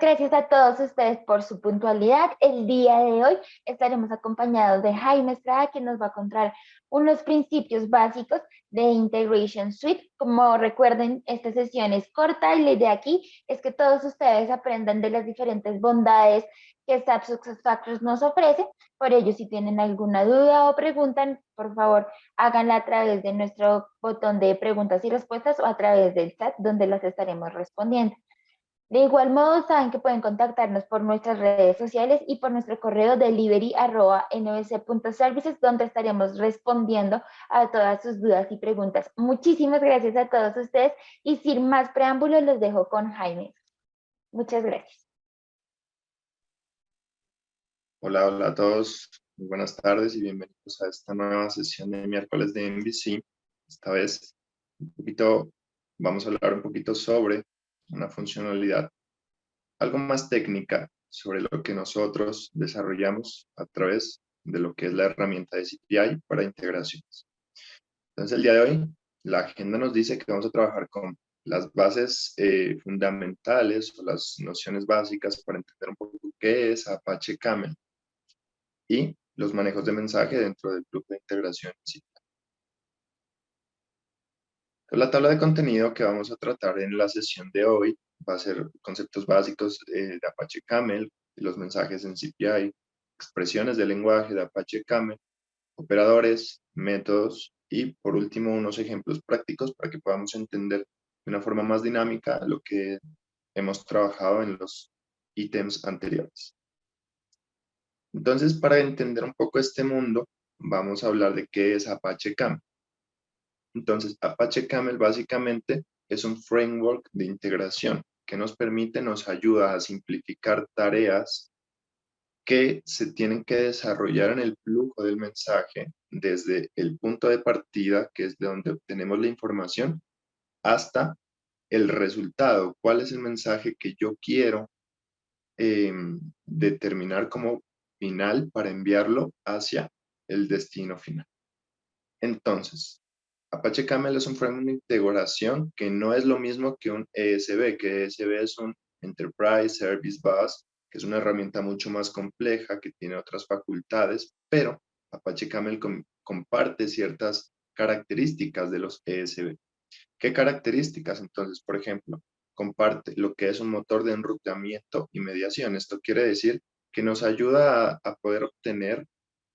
gracias a todos ustedes por su puntualidad. El día de hoy estaremos acompañados de Jaime Estrada, que nos va a contar unos principios básicos de Integration Suite. Como recuerden, esta sesión es corta y la idea aquí es que todos ustedes aprendan de las diferentes bondades que SAP SuccessFactors nos ofrece. Por ello, si tienen alguna duda o preguntan, por favor, háganla a través de nuestro botón de preguntas y respuestas o a través del chat, donde las estaremos respondiendo. De igual modo, saben que pueden contactarnos por nuestras redes sociales y por nuestro correo delivery@nbc.services, donde estaremos respondiendo a todas sus dudas y preguntas. Muchísimas gracias a todos ustedes y sin más preámbulos los dejo con Jaime. Muchas gracias. Hola, hola a todos. Muy buenas tardes y bienvenidos a esta nueva sesión de miércoles de NBC. Esta vez vamos a hablar un poquito sobre una funcionalidad algo más técnica sobre lo que nosotros desarrollamos a través de lo que es la herramienta de CPI para integraciones. Entonces, el día de hoy, la agenda nos dice que vamos a trabajar con las bases fundamentales o las nociones básicas para entender un poco qué es Apache Camel y los manejos de mensaje dentro del flujo de integración. La tabla de contenido que vamos a tratar en la sesión de hoy va a ser conceptos básicos de Apache Camel, los mensajes en CPI, expresiones de lenguaje de Apache Camel, operadores, métodos y por último unos ejemplos prácticos para que podamos entender de una forma más dinámica lo que hemos trabajado en los ítems anteriores. Entonces, para entender un poco este mundo, vamos a hablar de qué es Apache Camel. Entonces, Apache Camel básicamente es un framework de integración que nos ayuda a simplificar tareas que se tienen que desarrollar en el flujo del mensaje desde el punto de partida, que es de donde obtenemos la información, hasta el resultado. ¿Cuál es el mensaje que yo quiero determinar como final para enviarlo hacia el destino final? Entonces, Apache Camel es un framework de integración que no es lo mismo que un ESB, que ESB es un Enterprise Service Bus, que es una herramienta mucho más compleja, que tiene otras facultades, pero Apache Camel comparte ciertas características de los ESB. ¿Qué características? Entonces, por ejemplo, comparte lo que es un motor de enrutamiento y mediación. Esto quiere decir que nos ayuda a poder obtener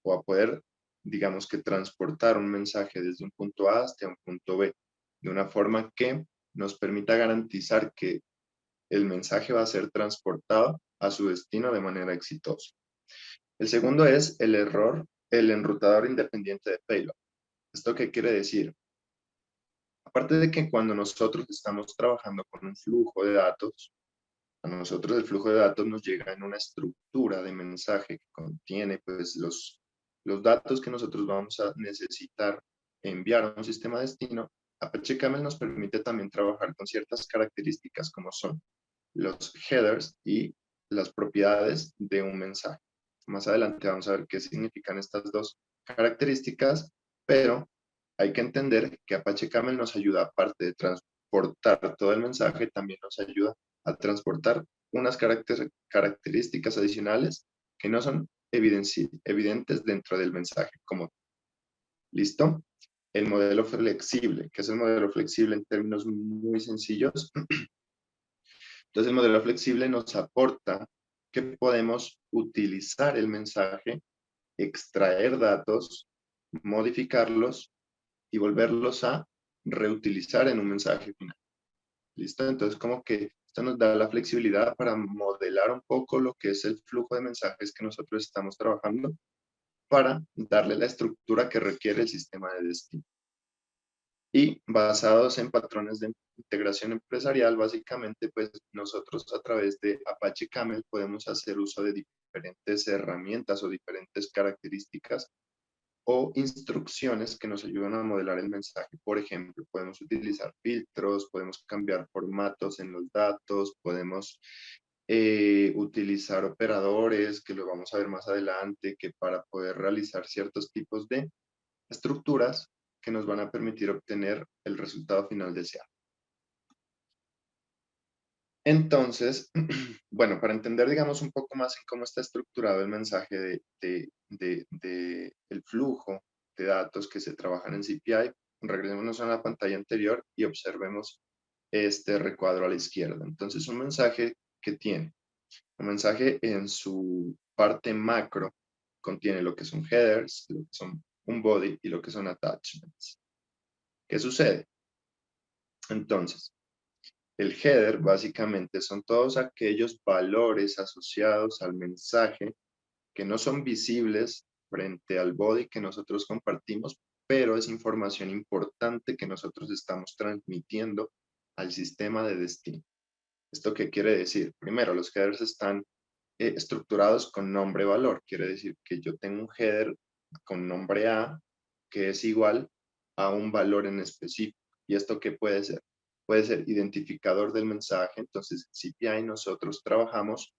o a poder, digamos que transportar un mensaje desde un punto A hasta un punto B, de una forma que nos permita garantizar que el mensaje va a ser transportado a su destino de manera exitosa. El segundo es el enrutador independiente de payload. ¿Esto qué quiere decir? Aparte de que cuando nosotros estamos trabajando con un flujo de datos, a nosotros el flujo de datos nos llega en una estructura de mensaje que contiene pues los datos que nosotros vamos a necesitar enviar a un sistema destino. Apache Camel nos permite también trabajar con ciertas características como son los headers y las propiedades de un mensaje. Más adelante vamos a ver qué significan estas dos características, pero hay que entender que Apache Camel nos ayuda, aparte de transportar todo el mensaje, también nos ayuda a transportar unas características adicionales que no son evidentes dentro del mensaje como ¿listo? El modelo flexible. ¿Qué es el modelo flexible en términos muy sencillos? Entonces el modelo flexible nos aporta que podemos utilizar el mensaje, extraer datos, modificarlos y volverlos a reutilizar en un mensaje final. ¿Listo? Entonces como que esto nos da la flexibilidad para modelar un poco lo que es el flujo de mensajes que nosotros estamos trabajando para darle la estructura que requiere el sistema de destino. Y basados en patrones de integración empresarial, básicamente, pues nosotros a través de Apache Camel podemos hacer uso de diferentes herramientas o diferentes características o instrucciones que nos ayudan a modelar el mensaje. Por ejemplo, podemos utilizar filtros, podemos cambiar formatos en los datos, podemos utilizar operadores, que lo vamos a ver más adelante, que para poder realizar ciertos tipos de estructuras que nos van a permitir obtener el resultado final deseado. Entonces, bueno, para entender, digamos, un poco más en cómo está estructurado el mensaje de el flujo de datos que se trabajan en CPI, regresémonos a la pantalla anterior y observemos este recuadro a la izquierda. Entonces, un mensaje que tiene, un mensaje en su parte macro contiene lo que son headers, lo que son un body y lo que son attachments. ¿Qué sucede? Entonces, el header básicamente son todos aquellos valores asociados al mensaje que no son visibles frente al body que nosotros compartimos, pero es información importante que nosotros estamos transmitiendo al sistema de destino. ¿Esto qué quiere decir? Primero, los headers están estructurados con nombre-valor. Quiere decir que yo tengo un header con nombre A que es igual a un valor en específico. ¿Y esto qué puede ser? Puede ser identificador del mensaje. Entonces, en CPI nosotros trabajamos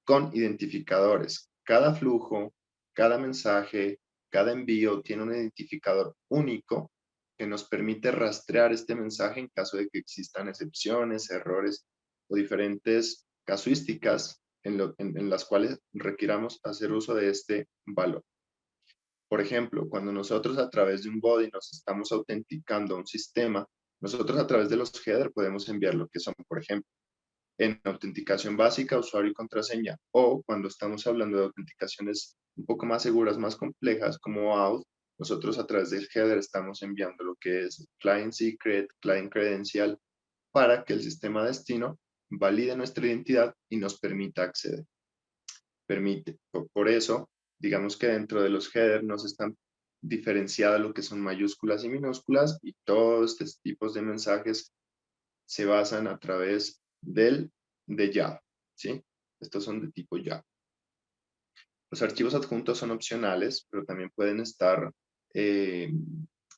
con identificadores. Cada flujo, cada mensaje, cada envío tiene un identificador único que nos permite rastrear este mensaje en caso de que existan excepciones, errores o diferentes casuísticas en las cuales requiramos hacer uso de este valor. Por ejemplo, cuando nosotros a través de un body nos estamos autenticando a un sistema, nosotros a través de los header podemos enviar lo que son, por ejemplo, en autenticación básica, usuario y contraseña, o cuando estamos hablando de autenticaciones un poco más seguras, más complejas, como auth, nosotros a través del header estamos enviando lo que es client secret, client credencial, para que el sistema destino valide nuestra identidad y nos permita acceder. Por eso, digamos que dentro de los headers nos están diferenciadas lo que son mayúsculas y minúsculas y todos estos tipos de mensajes se basan a través de Java, ¿sí? Estos son de tipo Java. Los archivos adjuntos son opcionales, pero también pueden estar eh,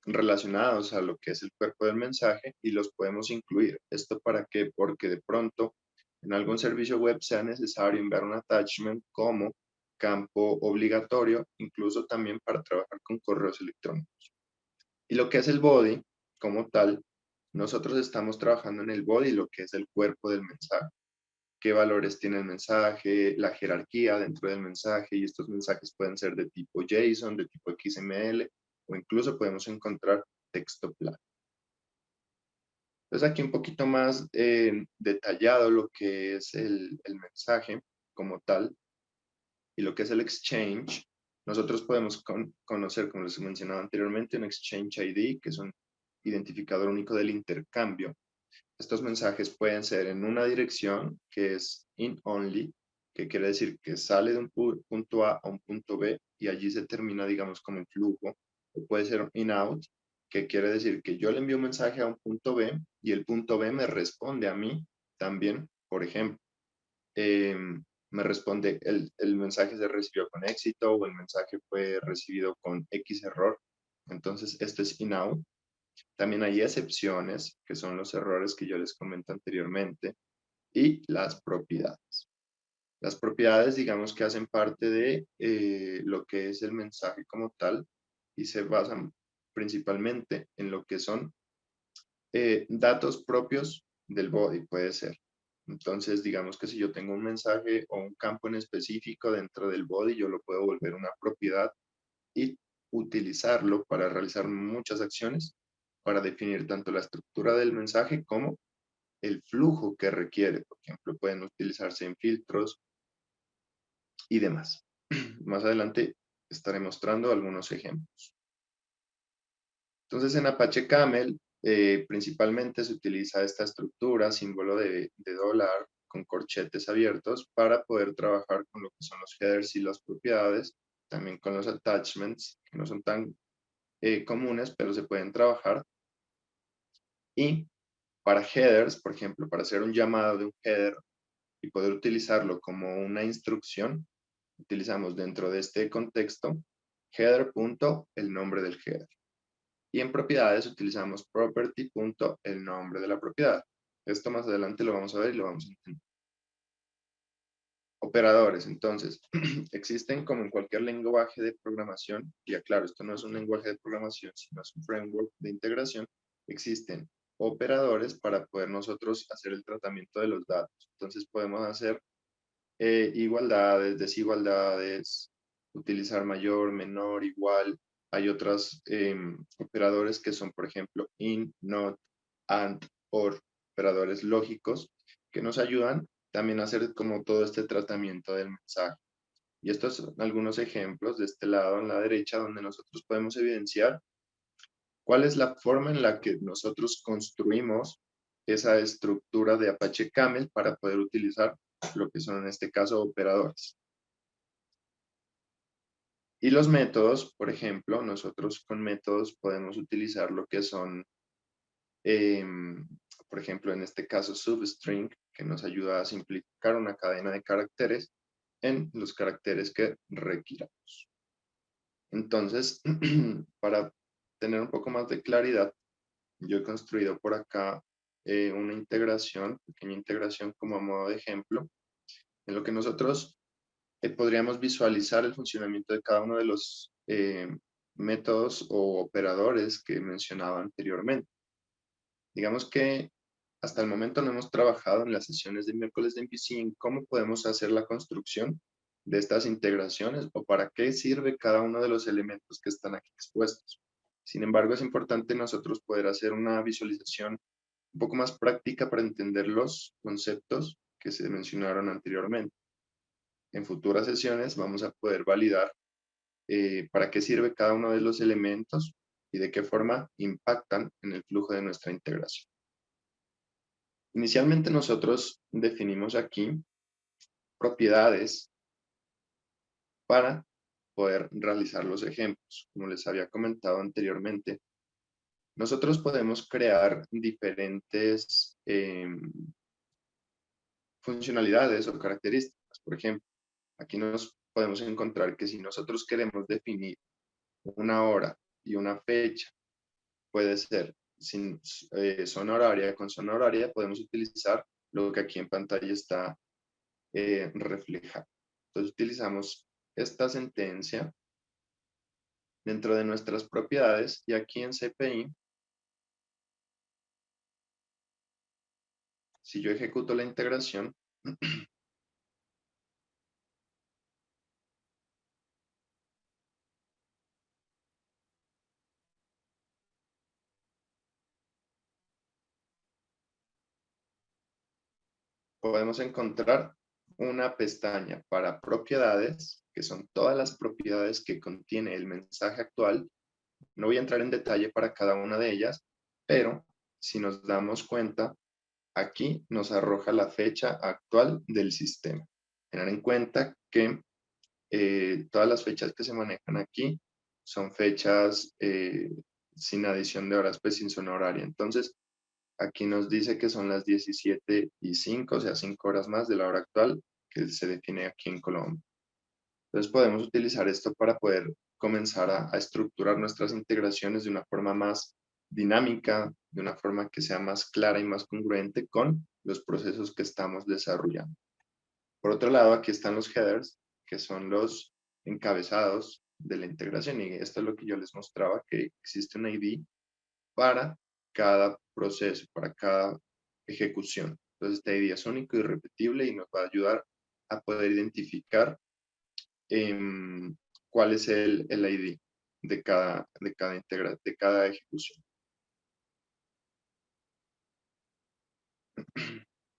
relacionados a lo que es el cuerpo del mensaje y los podemos incluir. ¿Esto para qué? Porque de pronto en algún servicio web sea necesario enviar un attachment como campo obligatorio, incluso también para trabajar con correos electrónicos. Y lo que es el body, como tal, nosotros estamos trabajando en el body, lo que es el cuerpo del mensaje. Qué valores tiene el mensaje, la jerarquía dentro del mensaje, y estos mensajes pueden ser de tipo JSON, de tipo XML, o incluso podemos encontrar texto plano. Entonces aquí un poquito más detallado lo que es el mensaje como tal y lo que es el exchange. Nosotros podemos conocer, como les he mencionado anteriormente, un exchange ID, que es un identificador único del intercambio. Estos mensajes pueden ser en una dirección que es in only, que quiere decir que sale de un punto A a un punto B y allí se termina, digamos, como en flujo. O puede ser in out, que quiere decir que yo le envío un mensaje a un punto B y el punto B me responde a mí también. Por ejemplo, me responde el mensaje se recibió con éxito o el mensaje fue recibido con X error. Entonces, esto es in out. También hay excepciones, que son los errores que yo les comento anteriormente, y las propiedades. Las propiedades, digamos que hacen parte de lo que es el mensaje como tal y se basan principalmente en lo que son datos propios del body, puede ser. Entonces, digamos que si yo tengo un mensaje o un campo en específico dentro del body, yo lo puedo volver una propiedad y utilizarlo para realizar muchas acciones, para definir tanto la estructura del mensaje como el flujo que requiere. Por ejemplo, pueden utilizarse en filtros y demás. Más adelante estaré mostrando algunos ejemplos. Entonces, en Apache Camel, principalmente se utiliza esta estructura, símbolo de dólar con corchetes abiertos para poder trabajar con lo que son los headers y las propiedades, también con los attachments, que no son tan comunes, pero se pueden trabajar. Y para headers, por ejemplo, para hacer un llamado de un header y poder utilizarlo como una instrucción, utilizamos dentro de este contexto header punto el nombre del header. Y en propiedades utilizamos property punto el nombre de la propiedad. Esto más adelante lo vamos a ver y lo vamos a entender. Operadores, entonces, existen como en cualquier lenguaje de programación, y aclaro, esto no es un lenguaje de programación, sino es un framework de integración, existen operadores para poder nosotros hacer el tratamiento de los datos. Entonces podemos hacer igualdades, desigualdades, utilizar mayor, menor, igual. Hay otros operadores que son, por ejemplo, in, not, and, or, operadores lógicos que nos ayudan también a hacer como todo este tratamiento del mensaje. Y estos son algunos ejemplos de este lado en la derecha donde nosotros podemos evidenciar cuál es la forma en la que nosotros construimos esa estructura de Apache Camel para poder utilizar lo que son en este caso operadores. Y los métodos, por ejemplo, nosotros con métodos podemos utilizar lo que son, por ejemplo, en este caso substring, que nos ayuda a simplificar una cadena de caracteres en los caracteres que requiramos. Entonces, para tener un poco más de claridad, yo he construido por acá una integración, pequeña integración como a modo de ejemplo, en lo que nosotros podríamos visualizar el funcionamiento de cada uno de los métodos o operadores que mencionaba anteriormente. Digamos que hasta el momento no hemos trabajado en las sesiones de miércoles de MVC en cómo podemos hacer la construcción de estas integraciones o para qué sirve cada uno de los elementos que están aquí expuestos. Sin embargo, es importante nosotros poder hacer una visualización un poco más práctica para entender los conceptos que se mencionaron anteriormente. En futuras sesiones vamos a poder validar para qué sirve cada uno de los elementos y de qué forma impactan en el flujo de nuestra integración. Inicialmente nosotros definimos aquí propiedades para poder realizar los ejemplos. Como les había comentado anteriormente, nosotros podemos crear diferentes funcionalidades o características. Por ejemplo, aquí nos podemos encontrar que si nosotros queremos definir una hora y una fecha, puede ser sin zona horaria, con zona horaria, podemos utilizar lo que aquí en pantalla está reflejado. Entonces utilizamos esta sentencia dentro de nuestras propiedades y aquí en CPI, si yo ejecuto la integración, podemos encontrar una pestaña para propiedades, que son todas las propiedades que contiene el mensaje actual. No voy a entrar en detalle para cada una de ellas, pero si nos damos cuenta, aquí nos arroja la fecha actual del sistema. Tener en cuenta que todas las fechas que se manejan aquí son fechas sin adición de horas, pues sin zona horaria. Entonces, aquí nos dice que son las 17:05, o sea, 5 horas más de la hora actual que se define aquí en Colombia. Entonces podemos utilizar esto para poder comenzar a estructurar nuestras integraciones de una forma más dinámica, de una forma que sea más clara y más congruente con los procesos que estamos desarrollando. Por otro lado, aquí están los headers, que son los encabezados de la integración, y esto es lo que yo les mostraba, que existe un ID para cada proceso, para cada ejecución. Entonces, este ID es único y repetible y nos va a ayudar a poder identificar cuál es el ID de cada ejecución.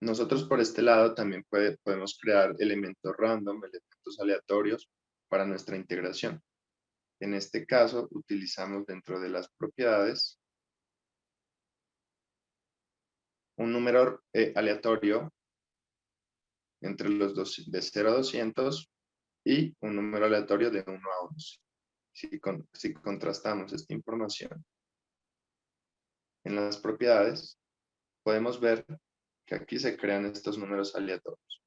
Nosotros por este lado también podemos crear elementos random, elementos aleatorios para nuestra integración. En este caso, utilizamos dentro de las propiedades un número aleatorio entre los dos, de 0 a 200 y un número aleatorio de 1 a 11. Si contrastamos esta información en las propiedades, podemos ver que aquí se crean estos números aleatorios.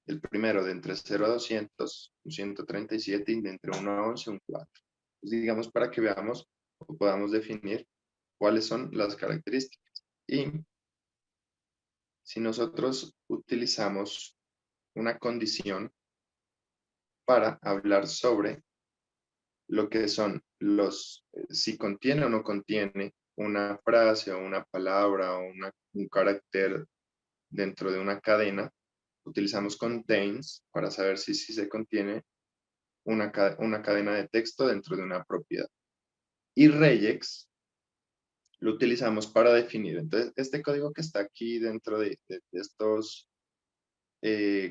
El primero de entre 0 a 200, un 137, y de entre 1 a 11, un 4. Entonces, digamos, para que veamos o podamos definir cuáles son las características. Y si nosotros utilizamos una condición para hablar sobre lo que son si contiene o no contiene una frase o una palabra o un carácter dentro de una cadena, utilizamos contains para saber si se contiene una cadena de texto dentro de una propiedad. Y regex lo utilizamos para definir. Entonces, este código que está aquí dentro de estos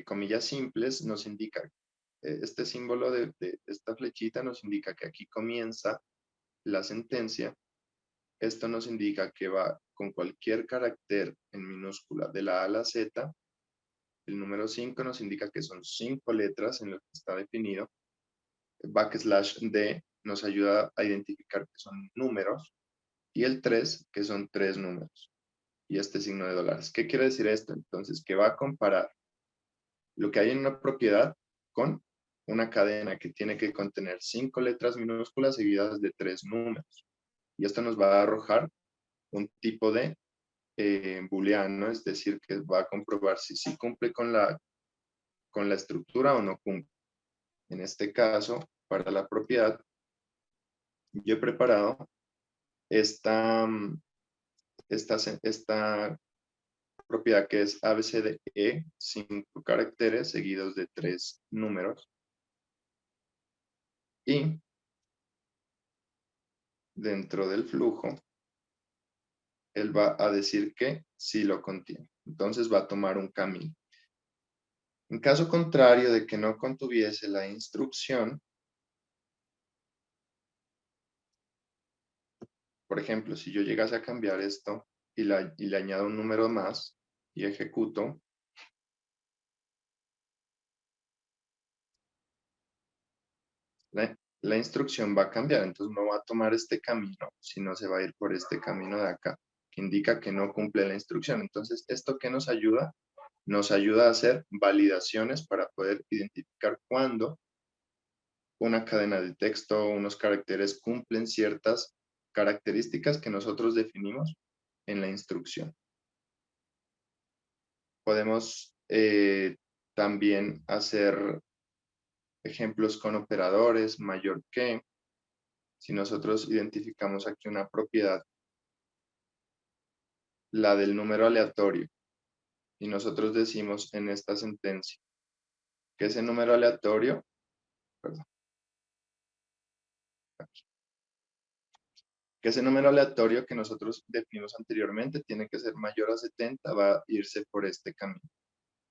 comillas simples nos indica, este símbolo de esta flechita nos indica que aquí comienza la sentencia. Esto nos indica que va con cualquier carácter en minúscula de la A a la Z. El número 5 nos indica que son 5 letras en lo que está definido. \d nos ayuda a identificar que son números. Y el 3, que son 3 números. Y este signo de dólares. ¿Qué quiere decir esto? Entonces, que va a comparar lo que hay en una propiedad con una cadena que tiene que contener 5 letras minúsculas seguidas de 3 números. Y esto nos va a arrojar un tipo de booleano, es decir, que va a comprobar si cumple con la estructura o no cumple. En este caso, para la propiedad, yo he preparado esta propiedad que es ABCDE, 5 caracteres seguidos de 3 números. Y dentro del flujo, él va a decir que sí lo contiene. Entonces va a tomar un camino. En caso contrario de que no contuviese la instrucción, por ejemplo, si yo llegase a cambiar esto y le añado un número más y ejecuto, la instrucción va a cambiar. Entonces no va a tomar este camino, sino se va a ir por este camino de acá, que indica que no cumple la instrucción. Entonces, ¿esto qué nos ayuda? Nos ayuda a hacer validaciones para poder identificar cuándo una cadena de texto o unos caracteres cumplen ciertas características que nosotros definimos en la instrucción. Podemos también hacer ejemplos con operadores, mayor que. Si nosotros identificamos aquí una propiedad, la del número aleatorio, y nosotros decimos en esta sentencia que ese número aleatorio, perdón, aquí, que ese número aleatorio que nosotros definimos anteriormente tiene que ser mayor a 70, va a irse por este camino.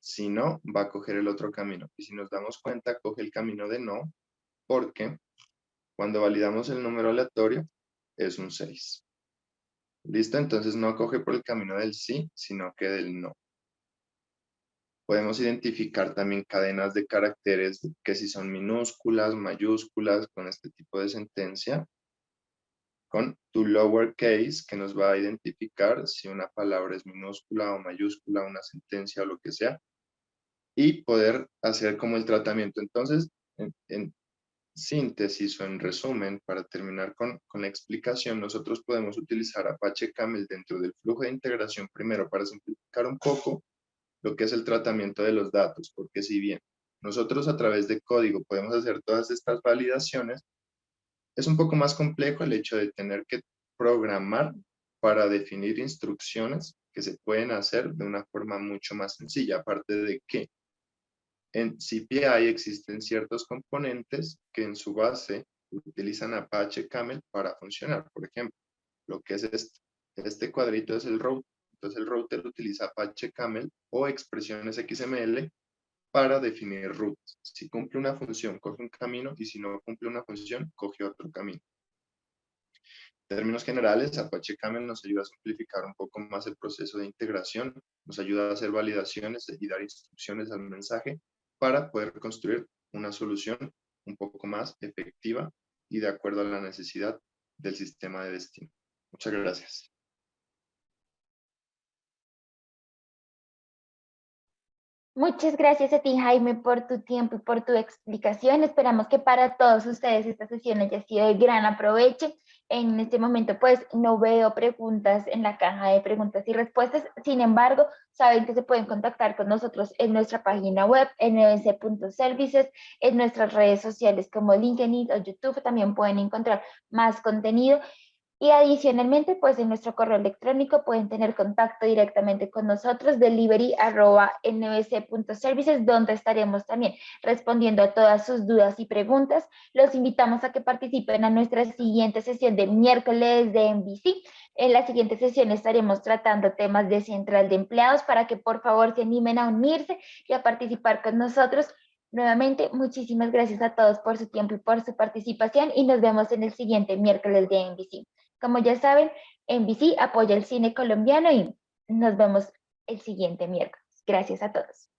Si no, va a coger el otro camino. Y si nos damos cuenta, coge el camino de no, porque cuando validamos el número aleatorio, es un 6. ¿Listo? Entonces no coge por el camino del sí, sino que del no. Podemos identificar también cadenas de caracteres que si son minúsculas, mayúsculas, con este tipo de sentencia. Con to lowercase, que nos va a identificar si una palabra es minúscula o mayúscula, una sentencia o lo que sea. Y poder hacer como el tratamiento. Entonces, en síntesis o en resumen, para terminar con la explicación, nosotros podemos utilizar Apache Camel dentro del flujo de integración primero para simplificar un poco lo que es el tratamiento de los datos, porque si bien nosotros a través de código podemos hacer todas estas validaciones, es un poco más complejo el hecho de tener que programar para definir instrucciones que se pueden hacer de una forma mucho más sencilla, aparte de que en CPI existen ciertos componentes que en su base utilizan Apache Camel para funcionar. Por ejemplo, lo que es este cuadrito es el router. Entonces el router utiliza Apache Camel o expresiones XML para definir rutas. Si cumple una función, coge un camino, y si no cumple una función, coge otro camino. En términos generales, Apache Camel nos ayuda a simplificar un poco más el proceso de integración, nos ayuda a hacer validaciones y dar instrucciones al mensaje para poder construir una solución un poco más efectiva y de acuerdo a la necesidad del sistema de destino. Muchas gracias. Muchas gracias a ti, Jaime, por tu tiempo y por tu explicación. Esperamos que para todos ustedes esta sesión haya sido de gran aprovecho. En este momento, pues, no veo preguntas en la caja de preguntas y respuestas. Sin embargo, saben que se pueden contactar con nosotros en nuestra página web, nbc.services, en nuestras redes sociales como LinkedIn o YouTube. También pueden encontrar más contenido. Y adicionalmente, pues en nuestro correo electrónico pueden tener contacto directamente con nosotros, delivery@nbc.services, donde estaremos también respondiendo a todas sus dudas y preguntas. Los invitamos a que participen a nuestra siguiente sesión de miércoles de MVC. En la siguiente sesión estaremos tratando temas de central de empleados para que por favor se animen a unirse y a participar con nosotros. Nuevamente, muchísimas gracias a todos por su tiempo y por su participación y nos vemos en el siguiente miércoles de MVC. Como ya saben, MVC apoya el cine colombiano y nos vemos el siguiente miércoles. Gracias a todos.